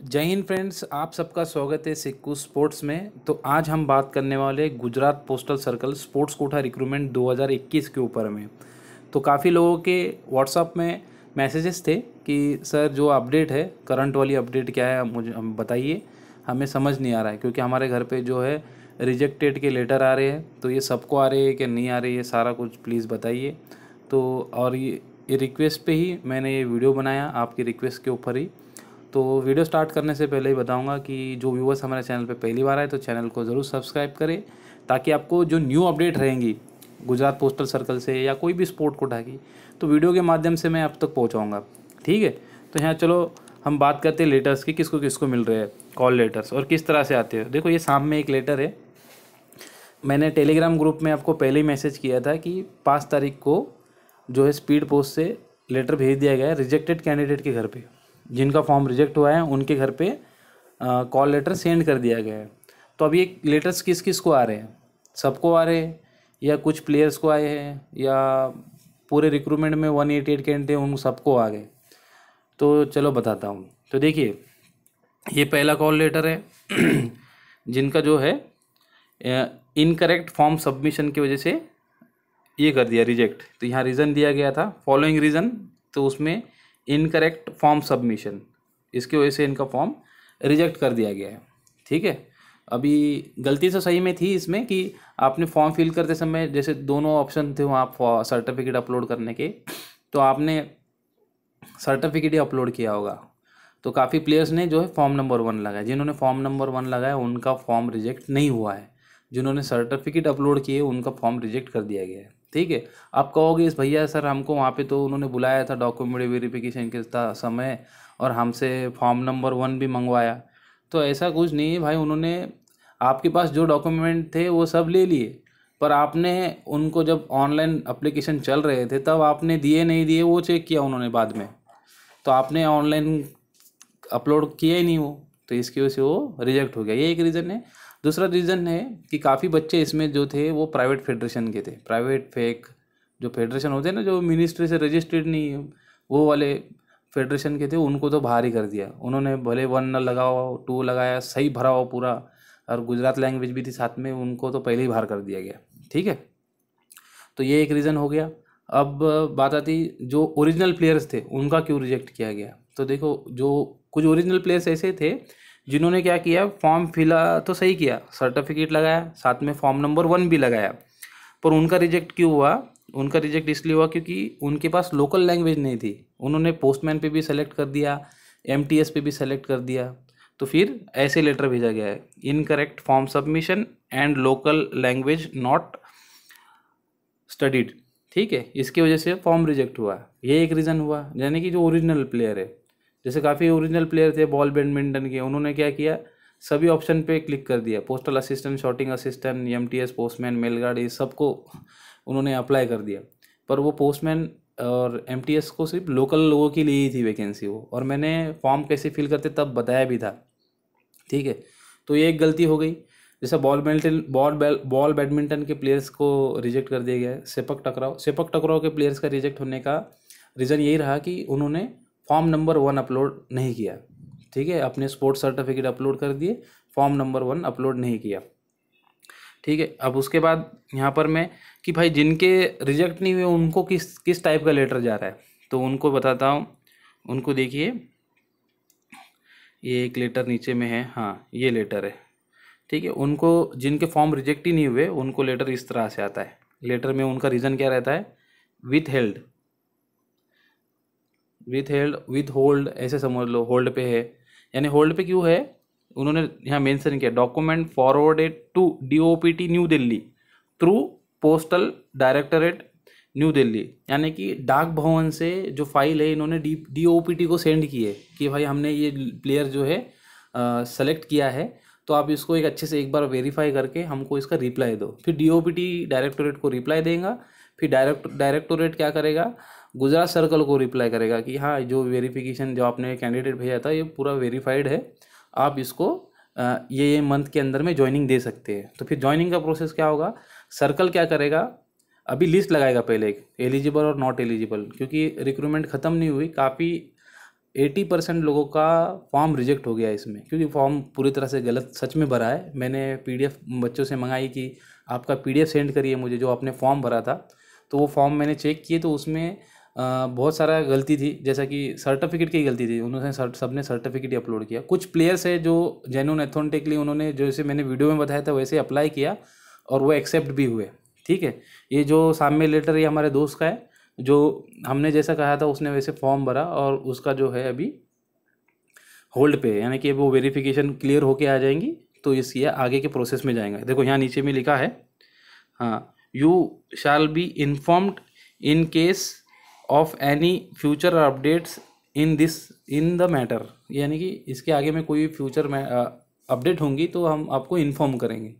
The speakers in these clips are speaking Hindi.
जय हिंद फ्रेंड्स, आप सबका स्वागत है सिक्कू स्पोर्ट्स में। तो आज हम बात करने वाले हैं Gujarat postal circle sports quota recruitment 2021 के ऊपर में। तो काफ़ी लोगों के व्हाट्सअप में मैसेजेस थे कि सर जो अपडेट है, करंट वाली अपडेट क्या है, मुझे हम बताइए, हमें समझ नहीं आ रहा है। क्योंकि हमारे घर पे जो है रिजेक्टेड के लेटर आ रहे हैं, तो ये सबको आ रहे हैं कि नहीं आ रही है, सारा कुछ प्लीज़ बताइए। तो और ये रिक्वेस्ट पे ही मैंने ये वीडियो बनाया, आपकी रिक्वेस्ट के ऊपर ही। तो वीडियो स्टार्ट करने से पहले ही बताऊंगा कि जो व्यूवर्स हमारे चैनल पे पहली बार आए तो चैनल को ज़रूर सब्सक्राइब करें, ताकि आपको जो न्यू अपडेट रहेंगी गुजरात पोस्टल सर्कल से या कोई भी स्पोर्ट कोटा की, तो वीडियो के माध्यम से मैं आप तक पहुंचाऊंगा। ठीक है, तो यहाँ चलो हम बात करते हैं लेटर्स की, किसको किसको मिल रहे हैं कॉल लेटर्स और किस तरह से आते हैं। देखो ये सामने एक लेटर है, मैंने टेलीग्राम ग्रुप में आपको पहले ही मैसेज किया था कि 5 तारीख को जो है स्पीड पोस्ट से लेटर भेज दिया गया है रिजेक्टेड कैंडिडेट के घर पे। जिनका फॉर्म रिजेक्ट हुआ है उनके घर पे कॉल लेटर सेंड कर दिया गया है। तो अभी ये लेटर्स किस किस को आ रहे हैं, सबको आ रहे हैं या कुछ प्लेयर्स को आए हैं या पूरे रिक्रूटमेंट में 188 कैंडिडेट उन सबको आ गए? तो चलो बताता हूँ। तो देखिए ये पहला कॉल लेटर है जिनका जो है इनकरेक्ट फॉर्म सबमिशन की वजह से ये कर दिया रिजेक्ट। तो यहाँ रीज़न दिया गया था फॉलोइंग रीज़न, तो उसमें इनकरेक्ट फॉर्म सबमिशन, इसकी वजह से इनका फॉर्म रिजेक्ट कर दिया गया है। ठीक है, अभी गलती तो सही में थी इसमें कि आपने फॉर्म फिल करते समय जैसे दोनों ऑप्शन थे वहाँ सर्टिफिकेट अपलोड करने के, तो आपने सर्टिफिकेट ही अपलोड किया होगा। तो काफ़ी प्लेयर्स ने जो है फॉर्म नंबर 1 लगाया, जिन्होंने फॉर्म नंबर 1 लगाया उनका फॉर्म रिजेक्ट नहीं हुआ है, जिन्होंने सर्टिफिकेट अपलोड किए उनका फॉर्म रिजेक्ट कर दिया गया है। ठीक है, आप कहोगे इस भैया सर हमको वहाँ पे तो उन्होंने बुलाया था डॉक्यूमेंट वेरिफिकेशन के समय और हमसे फॉर्म नंबर 1 भी मंगवाया। तो ऐसा कुछ नहीं है भाई, उन्होंने आपके पास जो डॉक्यूमेंट थे वो सब ले लिए, पर आपने उनको जब ऑनलाइन एप्लीकेशन चल रहे थे तब आपने दिए नहीं दिए वो चेक किया उन्होंने बाद में, तो आपने ऑनलाइन अपलोड किया ही नहीं वो, तो इसकी वजह से वो रिजेक्ट हो गया। ये एक रीज़न है। दूसरा रीज़न है कि काफ़ी बच्चे इसमें जो थे वो प्राइवेट फेडरेशन के थे, प्राइवेट फेक जो फेडरेशन होते हैं ना, जो मिनिस्ट्री से रजिस्टर्ड नहीं है, वो वाले फेडरेशन के थे, उनको तो बाहर ही कर दिया उन्होंने। भले 1 न लगाओ 2 लगाया, सही भरा हो पूरा, और गुजरात लैंग्वेज भी थी साथ में, उनको तो पहले ही बाहर कर दिया गया। ठीक है, तो ये एक रीज़न हो गया। अब बात आती जो ओरिजिनल प्लेयर्स थे उनका क्यों रिजेक्ट किया गया। तो देखो जो कुछ ओरिजिनल प्लेयर्स ऐसे थे जिन्होंने क्या किया, फॉर्म फिला तो सही किया, सर्टिफिकेट लगाया, साथ में फॉर्म नंबर 1 भी लगाया, पर उनका रिजेक्ट क्यों हुआ? उनका रिजेक्ट इसलिए हुआ क्योंकि उनके पास लोकल लैंग्वेज नहीं थी। उन्होंने पोस्टमैन पे भी सेलेक्ट कर दिया, एमटीएस पे भी सेलेक्ट कर दिया, तो फिर ऐसे लेटर भेजा गया है, incorrect form submission and local language not studied. ठीक है, इसकी वजह से फॉर्म रिजेक्ट हुआ, ये एक रीज़न हुआ। यानी कि जो ओरिजिनल प्लेयर है, जैसे काफ़ी ओरिजिनल प्लेयर थे बॉल बैडमिंटन के, उन्होंने क्या किया, सभी ऑप्शन पे क्लिक कर दिया, postal assistant, sorting assistant, MTS, postman, mail guard, ये सबको उन्होंने अप्लाई कर दिया। पर वो पोस्टमैन और एमटीएस को सिर्फ लोकल लोगों के लिए ही थी वैकेंसी वो, और मैंने फॉर्म कैसे फिल करते तब बताया भी था। ठीक है, तो ये एक गलती हो गई। जैसे बॉल बैडमिंटन के प्लेयर्स को रिजेक्ट कर दिया गया है। सेपक टकराव के प्लेयर्स का रिजेक्ट होने का रीज़न यही रहा कि उन्होंने फॉर्म नंबर 1 अपलोड नहीं किया। ठीक है, अपने स्पोर्ट्स सर्टिफिकेट अपलोड कर दिए, फॉर्म नंबर 1 अपलोड नहीं किया। ठीक है, अब उसके बाद यहाँ पर मैं कि भाई जिनके रिजेक्ट नहीं हुए उनको किस किस टाइप का लेटर जा रहा है, तो उनको बताता हूँ। उनको देखिए, ये एक लेटर नीचे में है, हाँ ये लेटर है। ठीक है, उनको जिनके फॉर्म रिजेक्ट ही नहीं हुए उनको लेटर इस तरह से आता है। लेटर में उनका रीज़न क्या रहता है, विथ हेल्ड, विथ होल्ड ऐसे समझ लो, होल्ड पे है। यानी होल्ड पे क्यों है, उन्होंने यहाँ मेंशन किया, document forwarded to DOPT new Delhi through postal directorate new Delhi. यानी कि डाक भवन से जो फाइल है इन्होंने डीओपीटी को सेंड की है कि भाई हमने ये प्लेयर जो है सेलेक्ट किया है, तो आप इसको एक अच्छे से एक बार वेरीफाई करके हमको इसका रिप्लाई दो। फिर डीओपीटी डायरेक्टोरेट को रिप्लाई देगा, फिर डायरेक्टोरेट क्या करेगा, गुजरात सर्कल को रिप्लाई करेगा कि हाँ जो वेरिफिकेशन जो आपने कैंडिडेट भेजा था ये पूरा वेरीफाइड है, आप इसको ये मंथ के अंदर में ज्वाइनिंग दे सकते हैं। तो फिर ज्वाइनिंग का प्रोसेस क्या होगा, सर्कल क्या करेगा, अभी लिस्ट लगाएगा पहले एलिजिबल और नॉट एलिजिबल, क्योंकि रिक्रूटमेंट ख़त्म नहीं हुई, काफ़ी 80% लोगों का फॉर्म रिजेक्ट हो गया इसमें, क्योंकि फॉर्म पूरी तरह से गलत सच में भरा है। मैंने पीडीएफ बच्चों से मंगाई कि आपका पीडीएफ सेंड करिए मुझे जो आपने फॉर्म भरा था, तो वो फॉर्म मैंने चेक किए तो उसमें बहुत सारा गलती थी, जैसा कि सर्टिफिकेट की गलती थी। उन्होंने सबने सर्टिफिकेट ही अपलोड किया। कुछ प्लेयर्स है जो जेन्युइन अथेंटिकली उन्होंने जैसे मैंने वीडियो में बताया था वैसे अप्लाई किया और वो एक्सेप्ट भी हुए। ठीक है, ये जो सामने लेटर ये हमारे दोस्त का है, जो हमने जैसा कहा था उसने वैसे फॉर्म भरा और उसका जो है अभी होल्ड पे है, यानी कि वो वेरिफिकेशन क्लियर होके आ जाएंगी तो इसलिए आगे के प्रोसेस में जाएंगे। देखो यहाँ नीचे में लिखा है, हाँ, you shall be informed in case of any future updates in the matter, यानी कि इसके आगे में कोई फ्यूचर में अपडेट होंगी तो हम आपको इन्फॉर्म करेंगे।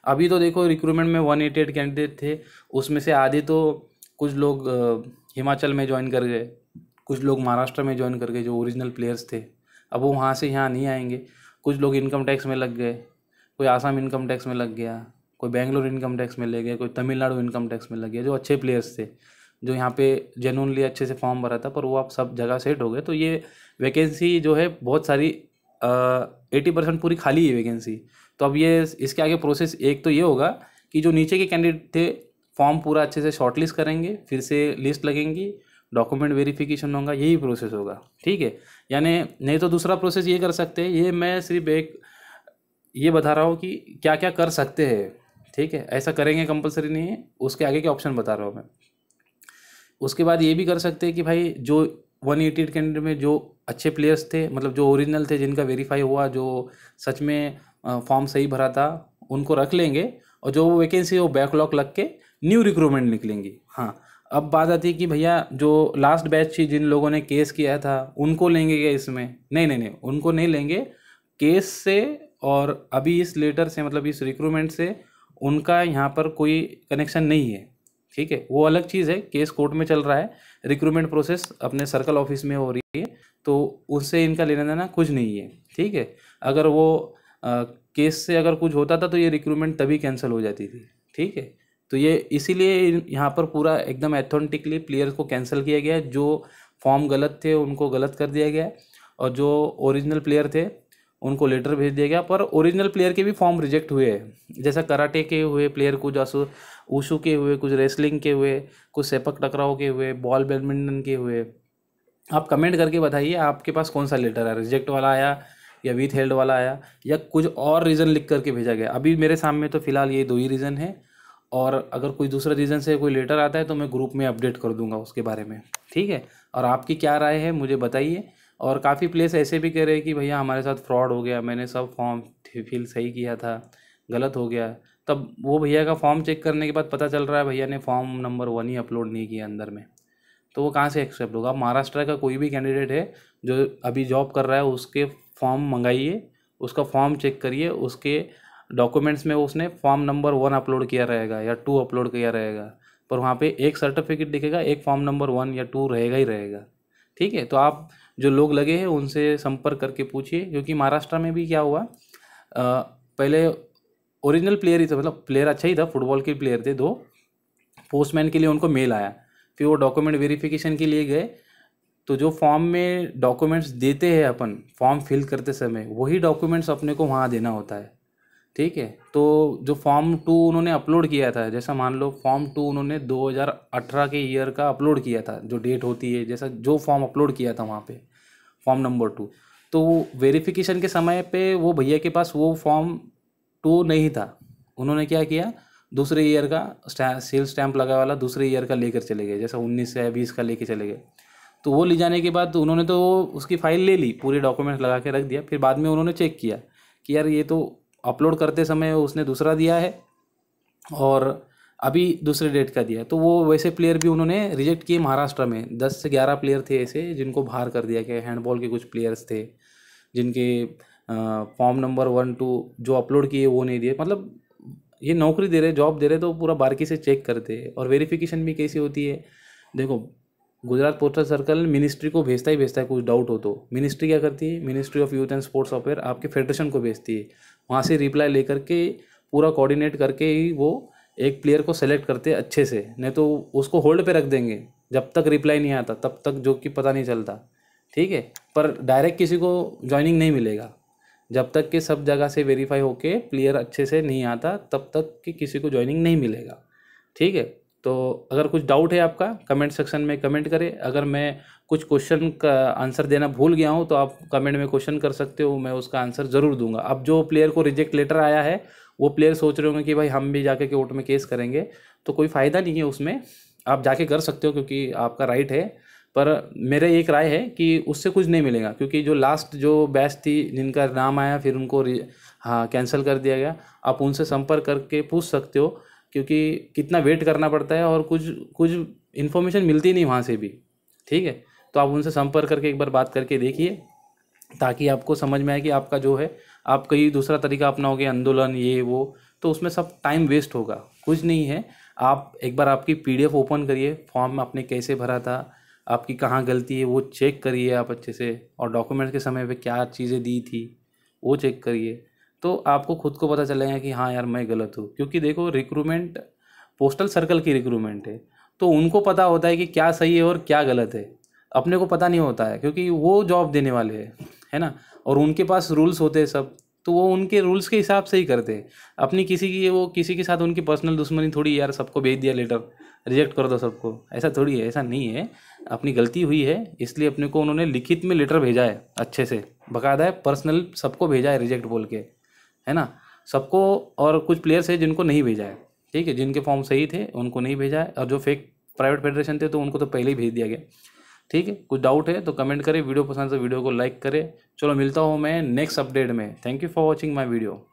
अभी तो देखो रिक्रूटमेंट में 188 कैंडिडेट थे, उसमें से आधे तो कुछ लोग हिमाचल में ज्वाइन कर गए, कुछ लोग महाराष्ट्र में ज्वाइन कर गए जो ओरिजिनल प्लेयर्स थे। अब वो वहाँ से यहाँ नहीं आएंगे। कुछ लोग इनकम टैक्स में लग गए, कोई आसाम इनकम टैक्स में लग गया, कोई बेंगलोर इनकम टैक्स में लग गया, कोई तमिलनाडु इनकम टैक्स में लग गया, जो अच्छे प्लेयर्स थे जो यहाँ पे जेन्युइनली अच्छे से फॉर्म भरा था, पर वो आप सब जगह सेट हो गए। तो ये वैकेंसी जो है बहुत सारी 80% पूरी खाली है वैकेंसी। तो अब ये इसके आगे प्रोसेस एक तो ये होगा कि जो नीचे के कैंडिडेट थे फॉर्म पूरा अच्छे से शॉर्टलिस्ट करेंगे, फिर से लिस्ट लगेंगी, डॉक्यूमेंट वेरिफिकेशन होगा, यही प्रोसेस होगा। ठीक है, यानी नहीं तो दूसरा प्रोसेस ये कर सकते हैं। ये मैं सिर्फ एक ये बता रहा हूँ कि क्या क्या कर सकते हैं। ठीक है, ऐसा करेंगे कंपलसरी नहीं है, उसके आगे के ऑप्शन बता रहा हूँ मैं। उसके बाद ये भी कर सकते हैं कि भाई जो 188 कैंडिडेट में जो अच्छे प्लेयर्स थे, मतलब जो ओरिजिनल थे, जिनका वेरीफाई हुआ, जो सच में फॉर्म सही भरा था, उनको रख लेंगे और जो वैकेंसी वो बैकलॉग लग के न्यू रिक्रूटमेंट निकलेंगी। हाँ, अब बात आती है कि भैया जो लास्ट बैच थी जिन लोगों ने केस किया था उनको लेंगे क्या इसमें? नहीं नहीं नहीं, उनको नहीं लेंगे। केस से और अभी इस लेटर से, मतलब इस रिक्रूटमेंट से उनका यहाँ पर कोई कनेक्शन नहीं है। ठीक है, वो अलग चीज़ है, केस कोर्ट में चल रहा है, रिक्रूटमेंट प्रोसेस अपने सर्कल ऑफिस में हो रही है, तो उससे इनका लेना देना कुछ नहीं है। ठीक है, अगर वो केस से अगर कुछ होता था तो ये रिक्रूटमेंट तभी कैंसिल हो जाती थी। ठीक है, तो ये इसीलिए यहाँ पर पूरा एकदम एथेंटिकली प्लेयर्स को कैंसिल किया गया। जो फॉर्म गलत थे उनको गलत कर दिया गया और जो ओरिजिनल प्लेयर थे उनको लेटर भेज दिया गया। पर ओरिजिनल प्लेयर के भी फॉर्म रिजेक्ट हुए हैं, जैसा कराटे के हुए प्लेयर, कुछ वुशु के हुए, कुछ रेसलिंग के हुए, कुछ सेपक टकराव के हुए, बॉल बैडमिंटन के हुए। आप कमेंट करके बताइए आपके पास कौन सा लेटर आया, रिजेक्ट वाला आया या विथ हेल्ड वाला आया या कुछ और रीज़न लिख करके भेजा गया। अभी मेरे सामने तो फिलहाल ये 2 ही रीज़न है, और अगर कोई दूसरा रीज़न से कोई लेटर आता है तो मैं ग्रुप में अपडेट कर दूंगा उसके बारे में। ठीक है, और आपकी क्या राय है मुझे बताइए। और काफ़ी प्लेस ऐसे भी कह रहे हैं कि भैया हमारे साथ फ्रॉड हो गया, मैंने सब फॉर्म फिल सही किया था, गलत हो गया। तब वो भैया का फॉर्म चेक करने के बाद पता चल रहा है भैया ने फॉर्म नंबर 1 ही अपलोड नहीं किया अंदर में, तो वो कहाँ से एक्सेप्ट होगा? आप महाराष्ट्र का कोई भी कैंडिडेट है जो अभी जॉब कर रहा है उसके फॉर्म मंगाइए, उसका फॉर्म चेक करिए, उसके डॉक्यूमेंट्स में उसने फॉर्म नंबर 1 अपलोड किया रहेगा या 2 अपलोड किया रहेगा, पर वहाँ पे एक सर्टिफिकेट दिखेगा, एक फॉर्म नंबर 1 या 2 रहेगा ही रहेगा। ठीक है, तो आप जो लोग लगे हैं उनसे संपर्क करके पूछिए, क्योंकि महाराष्ट्र में भी क्या हुआ, पहले ओरिजिनल प्लेयर ही था, मतलब प्लेयर अच्छा ही था, फुटबॉल के प्लेयर थे 2, पोस्टमैन के लिए उनको मेल आया, फिर वो डॉक्यूमेंट वेरिफिकेशन के लिए गए, तो जो फॉर्म में डॉक्यूमेंट्स देते हैं अपन फॉर्म फिल करते समय, वही डॉक्यूमेंट्स अपने को वहाँ देना होता है। ठीक है, तो जो फॉर्म 2 उन्होंने अपलोड किया था, जैसा मान लो फॉर्म 2 उन्होंने 2018 के ईयर का अपलोड किया था, जो डेट होती है, जैसा जो फॉर्म अपलोड किया था वहाँ पे फॉर्म नंबर 2, तो वेरिफिकेशन के समय पे वो भैया के पास वो फॉर्म 2 नहीं था। उन्होंने क्या किया, दूसरे ईयर का सेल स्टैंप लगा वाला दूसरे ईयर का लेकर चले गए, जैसा 19 या 20 का लेके चले गए। तो वो ले जाने के बाद उन्होंने तो उसकी फ़ाइल ले ली, पूरे डॉक्यूमेंट्स लगा के रख दिया, फिर बाद में उन्होंने चेक किया कि यार ये तो अपलोड करते समय उसने दूसरा दिया है और अभी दूसरे डेट का दिया, तो वो वैसे प्लेयर भी उन्होंने रिजेक्ट किए। महाराष्ट्र में 10 से 11 प्लेयर थे ऐसे जिनको बाहर कर दिया गया। हैंडबॉल के कुछ प्लेयर्स थे जिनके फॉर्म नंबर 1 2 जो अपलोड किए वो नहीं दिए। मतलब ये नौकरी दे रहे, जॉब दे रहे, तो पूरा बारीकी से चेक करते हैं। और वेरिफिकेशन भी कैसी होती है, देखो गुजरात पोस्टल सर्कल मिनिस्ट्री को भेजता ही भेजता है, कुछ डाउट हो तो मिनिस्ट्री क्या करती है, ministry of youth and sports affair आपके फेडरेशन को भेजती है, वहाँ से रिप्लाई लेकर के पूरा कोऑर्डिनेट करके ही वो एक प्लेयर को सेलेक्ट करते हैं अच्छे से, नहीं तो उसको होल्ड पे रख देंगे जब तक रिप्लाई नहीं आता, तब तक जो कि पता नहीं चलता। ठीक है। पर डायरेक्ट किसी को ज्वाइनिंग नहीं मिलेगा जब तक कि सब जगह से वेरीफाई होके प्लेयर अच्छे से नहीं आता, तब तक कि किसी को ज्वाइनिंग नहीं मिलेगा, ठीक है। तो अगर कुछ डाउट है आपका कमेंट सेक्शन में कमेंट करें। अगर मैं कुछ क्वेश्चन का आंसर देना भूल गया हूँ तो आप कमेंट में क्वेश्चन कर सकते हो, मैं उसका आंसर ज़रूर दूंगा। अब जो प्लेयर को रिजेक्ट लेटर आया है वो प्लेयर सोच रहे होंगे कि भाई हम भी जाके कोर्ट में केस करेंगे, तो कोई फ़ायदा नहीं है उसमें। आप जाके कर सकते हो क्योंकि आपका राइट है, पर मेरा एक राय है कि उससे कुछ नहीं मिलेगा, क्योंकि जो लास्ट जो बैच थी जिनका नाम आया फिर उनको हाँ कैंसिल कर दिया गया। आप उनसे संपर्क करके पूछ सकते हो, क्योंकि कितना वेट करना पड़ता है और कुछ कुछ इन्फॉर्मेशन मिलती नहीं वहाँ से भी, ठीक है। तो आप उनसे संपर्क करके एक बार बात करके देखिए, ताकि आपको समझ में आए कि आपका जो है, आप कहीं दूसरा तरीका अपनाओगे आंदोलन ये वो, तो उसमें सब टाइम वेस्ट होगा, कुछ नहीं है। आप एक बार आपकी पीडीएफ ओपन करिए, फॉर्म आपने कैसे भरा था, आपकी कहाँ गलती है वो चेक करिए आप अच्छे से, और डॉक्यूमेंट्स के समय पे क्या चीज़ें दी थी वो चेक करिए, तो आपको खुद को पता चलेगा कि हाँ यार मैं गलत हूँ। क्योंकि देखो रिक्रूटमेंट पोस्टल सर्कल की रिक्रूटमेंट है, तो उनको पता होता है कि क्या सही है और क्या गलत है, अपने को पता नहीं होता है, क्योंकि वो जॉब देने वाले हैं, है ना। और उनके पास रूल्स होते हैं सब, तो वो उनके रूल्स के हिसाब से ही करते हैं। अपनी किसी की वो किसी के साथ उनकी पर्सनल दुश्मनी थोड़ी, यार सबको भेज दिया लेटर रिजेक्ट कर दो सबको, ऐसा थोड़ी है, ऐसा नहीं है। अपनी गलती हुई है इसलिए अपने को उन्होंने लिखित में लेटर भेजा है, अच्छे से बकायदा है, पर्सनल सबको भेजा है रिजेक्ट बोल के, है ना, सबको। और कुछ प्लेयर्स है जिनको नहीं भेजा है, ठीक है, जिनके फॉर्म सही थे उनको नहीं भेजा है, और जो फेक प्राइवेट फेडरेशन थे तो उनको तो पहले ही भेज दिया गया, ठीक है। कुछ डाउट है तो कमेंट करें, वीडियो पसंद है तो वीडियो को लाइक करें। चलो मिलता हूँ मैं नेक्स्ट अपडेट में। Thank you for watching my video.